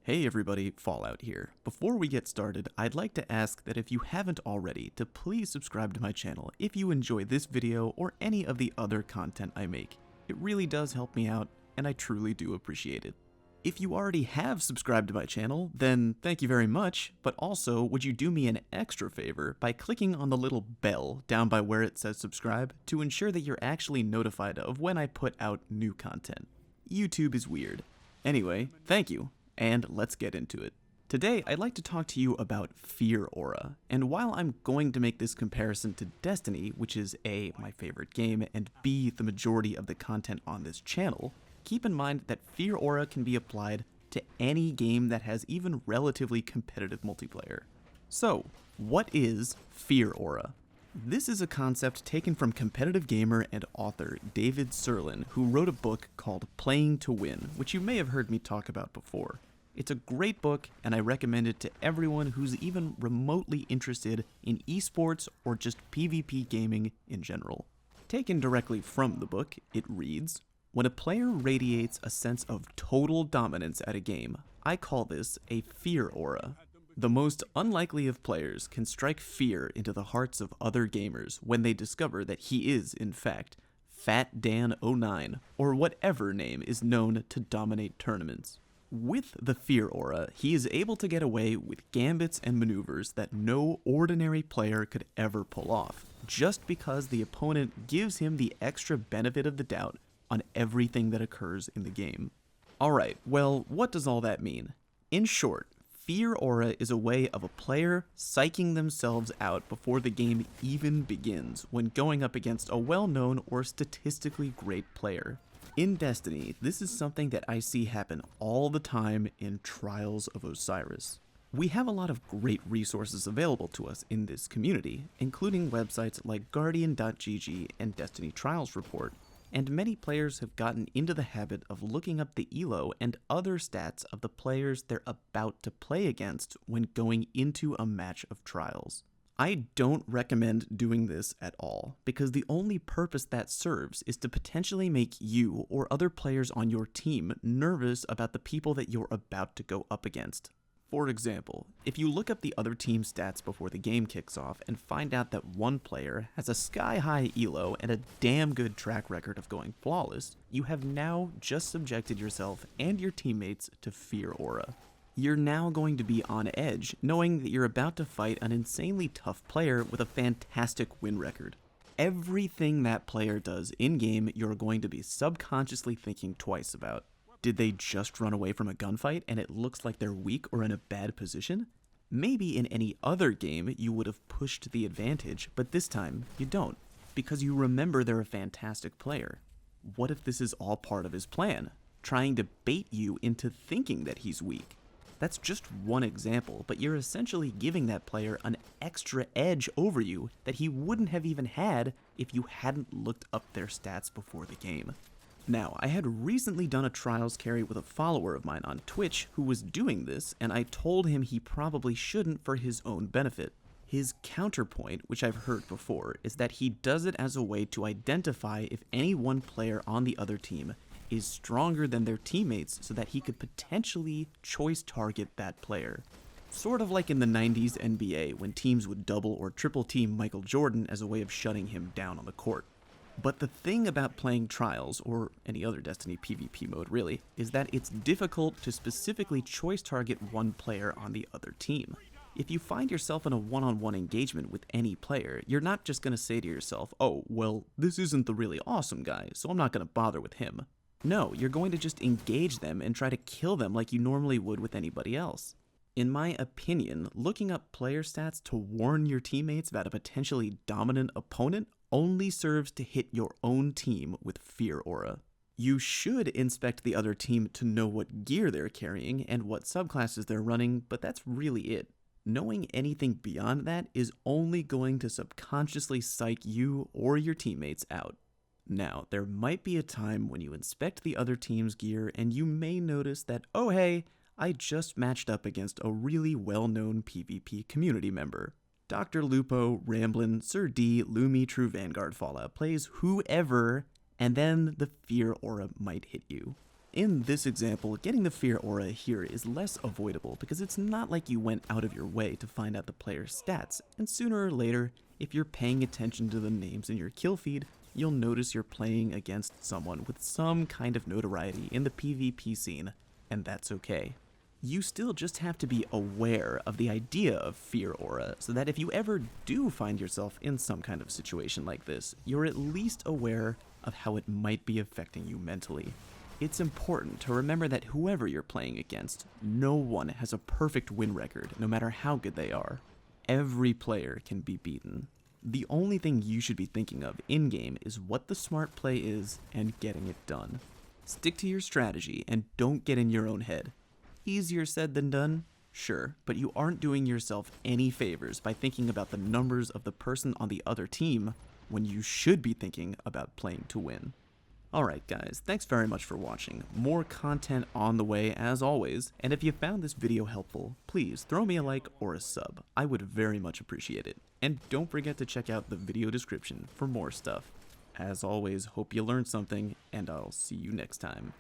Hey everybody, Fallout here. Before we get started, I'd like to ask that if you haven't already, to please subscribe to my channel if you enjoy this video or any of the other content I make. It really does help me out, and I truly do appreciate it. If you already have subscribed to my channel, then thank you very much, but also would you do me an extra favor by clicking on the little bell down by where it says subscribe to ensure that you're actually notified of when I put out new content. YouTube is weird. Anyway, thank you. And let's get into it. Today, I'd like to talk to you about Fear Aura, and while I'm going to make this comparison to Destiny, which is A, my favorite game, and B, the majority of the content on this channel, keep in mind that Fear Aura can be applied to any game that has even relatively competitive multiplayer. So, what is Fear Aura? This is a concept taken from competitive gamer and author David Serlin, who wrote a book called Playing to Win, which you may have heard me talk about before. It's a great book, and I recommend it to everyone who's even remotely interested in esports or just PvP gaming in general. Taken directly from the book, it reads, "When a player radiates a sense of total dominance at a game, I call this a fear aura. The most unlikely of players can strike fear into the hearts of other gamers when they discover that he is, in fact, Fat Dan 09, or whatever name is known to dominate tournaments. With the Fear Aura, he is able to get away with gambits and maneuvers that no ordinary player could ever pull off, just because the opponent gives him the extra benefit of the doubt on everything that occurs in the game." Alright, well, what does all that mean? In short, Fear Aura is a way of a player psyching themselves out before the game even begins when going up against a well-known or statistically great player. In Destiny, this is something that I see happen all the time in Trials of Osiris. We have a lot of great resources available to us in this community, including websites like Guardian.gg and Destiny Trials Report, and many players have gotten into the habit of looking up the elo and other stats of the players they're about to play against when going into a match of trials. I don't recommend doing this at all, because the only purpose that serves is to potentially make you or other players on your team nervous about the people that you're about to go up against. For example, if you look up the other team's stats before the game kicks off and find out that one player has a sky-high elo and a damn good track record of going flawless, you have now just subjected yourself and your teammates to Fear Aura. You're now going to be on edge, knowing that you're about to fight an insanely tough player with a fantastic win record. Everything that player does in-game, you're going to be subconsciously thinking twice about. Did they just run away from a gunfight and it looks like they're weak or in a bad position? Maybe in any other game you would have pushed the advantage, but this time you don't, because you remember they're a fantastic player. What if this is all part of his plan, trying to bait you into thinking that he's weak? That's just one example, but you're essentially giving that player an extra edge over you that he wouldn't have even had if you hadn't looked up their stats before the game. Now, I had recently done a trials carry with a follower of mine on Twitch who was doing this, and I told him he probably shouldn't for his own benefit. His counterpoint, which I've heard before, is that he does it as a way to identify if any one player on the other team is stronger than their teammates so that he could potentially choice target that player. Sort of like in the 90s NBA when teams would double or triple team Michael Jordan as a way of shutting him down on the court. But the thing about playing Trials, or any other Destiny PvP mode really, is that it's difficult to specifically choice target one player on the other team. If you find yourself in a one-on-one engagement with any player, you're not just going to say to yourself, "Oh, well, this isn't the really awesome guy, so I'm not going to bother with him." No, you're going to just engage them and try to kill them like you normally would with anybody else. In my opinion, looking up player stats to warn your teammates about a potentially dominant opponent only serves to hit your own team with Fear Aura. You should inspect the other team to know what gear they're carrying and what subclasses they're running, but that's really it. Knowing anything beyond that is only going to subconsciously psych you or your teammates out. Now, there might be a time when you inspect the other team's gear and you may notice that, oh hey, I just matched up against a really well-known PvP community member. Dr. Lupo, Ramblin', Sir D, Lumi, True Vanguard Fallout plays whoever, and then the Fear Aura might hit you. In this example, getting the fear aura here is less avoidable because it's not like you went out of your way to find out the player's stats, and sooner or later, if you're paying attention to the names in your kill feed, you'll notice you're playing against someone with some kind of notoriety in the PvP scene, and that's okay. You still just have to be aware of the idea of fear aura so that if you ever do find yourself in some kind of situation like this, you're at least aware of how it might be affecting you mentally. It's important to remember that whoever you're playing against, no one has a perfect win record, no matter how good they are. Every player can be beaten. The only thing you should be thinking of in-game is what the smart play is and getting it done. Stick to your strategy and don't get in your own head. Easier said than done? Sure, but you aren't doing yourself any favors by thinking about the numbers of the person on the other team when you should be thinking about playing to win. Alright guys, thanks very much for watching. More content on the way as always, and if you found this video helpful, please throw me a like or a sub. I would very much appreciate it. And don't forget to check out the video description for more stuff. As always, hope you learned something, and I'll see you next time.